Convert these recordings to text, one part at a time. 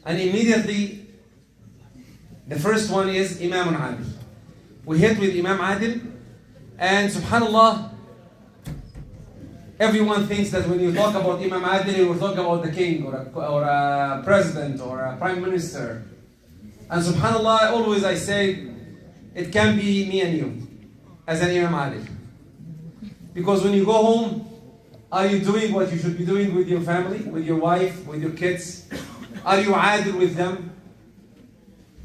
And immediately, the first one is Imam Adil. We hit with Imam Adil, and subhanAllah, everyone thinks that when you talk about Imam Adil, you will talk about the king or a president or a prime minister. And subhanAllah, always I say, it can be me and you as an Imam Adil. Because when you go home, are you doing what you should be doing with your family, with your wife, with your kids? Are you adil with them?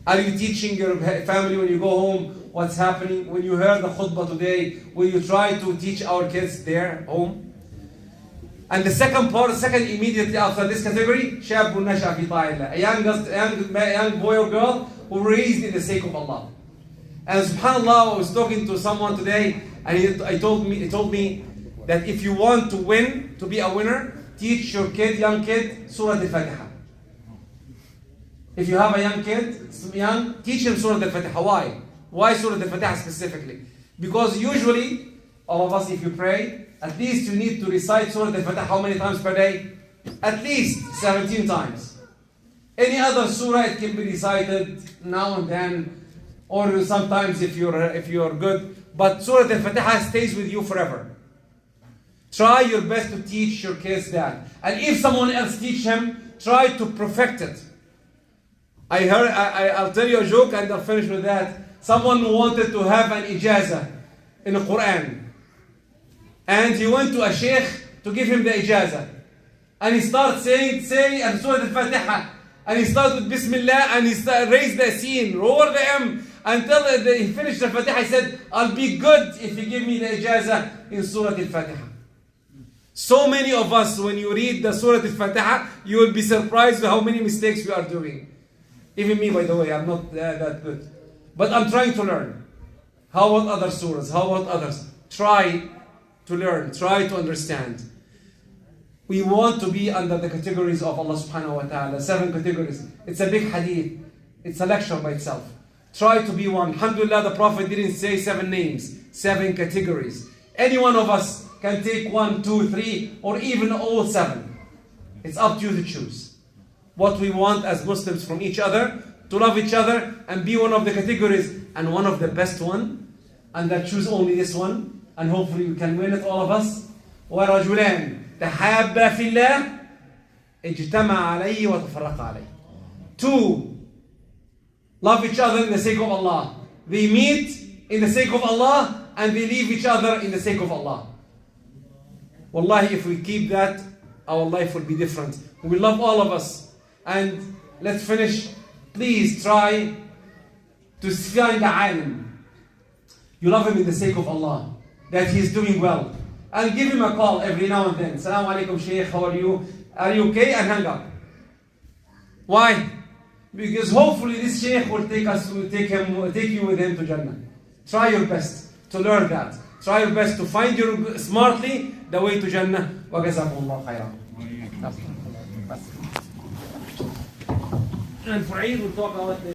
Are you teaching your family when you go home what's happening? When you heard the khutbah today, will you try to teach our kids there home? And the second immediately after this category, شاب نشأ في طاعة الله, a young boy or girl who raised in the sake of Allah. And subhanAllah, I was talking to someone today, and he told me that if you want to win, to be a winner, teach your young kid, Surah Al-Fatiha. If you have a young kid, teach him Surah Al-Fatiha. Why? Why Surah Al-Fatiha specifically? Because usually, all of us, if you pray, at least you need to recite Surah Al-Fatiha how many times per day? At least 17 times. Any other surah, it can be recited now and then, or sometimes if you're good. But Surah Al-Fatiha stays with you forever. Try your best to teach your kids that. And if someone else teach him, try to perfect it. I'll tell you a joke and I'll finish with that. Someone wanted to have an ijazah in the Quran. And he went to a sheikh to give him the ijazah. And he started saying Surah Al-Fatiha. And he started with Bismillah and he raised the scene, lowered the M. Until he finished the Fatiha, he said, I'll be good if you give me the ijazah in Surah Al-Fatiha. So many of us, when you read the Surah Al-Fatiha, you will be surprised with how many mistakes we are doing. Even me, by the way, I'm not that good. But I'm trying to learn. How about other surahs? How about others? Try to learn. Try to understand. We want to be under the categories of Allah subhanahu wa ta'ala. 7 categories. It's a big hadith. It's a lecture by itself. Try to be one. Alhamdulillah, the Prophet didn't say 7 names. 7 categories. Any one of us can take 1, 2, 3, or even all 7. It's up to you to choose. What we want as Muslims from each other, to love each other and be one of the categories and one of the best one, and that choose only this one, and hopefully we can win it, all of us. ورجلان تحابا في الله اجتمع عليه وتفرق عليه. 2, love each other in the sake of Allah. They meet in the sake of Allah and they leave each other in the sake of Allah. Wallahi, if we keep that, our life will be different. We love all of us. And let's finish. Please try to find a alim. You love him in the sake of Allah, that he is doing well. And give him a call every now and then. Assalamu alaikum, Shaykh, how are you? Are you okay? And hang up. Why? Because hopefully this Shaykh will take you with him to Jannah. Try your best to learn that. Try your best to find smartly the way to Jannah. وَجَزَاكُمُ اللَّهُ خَيْرًا. And for Eid, we'll talk about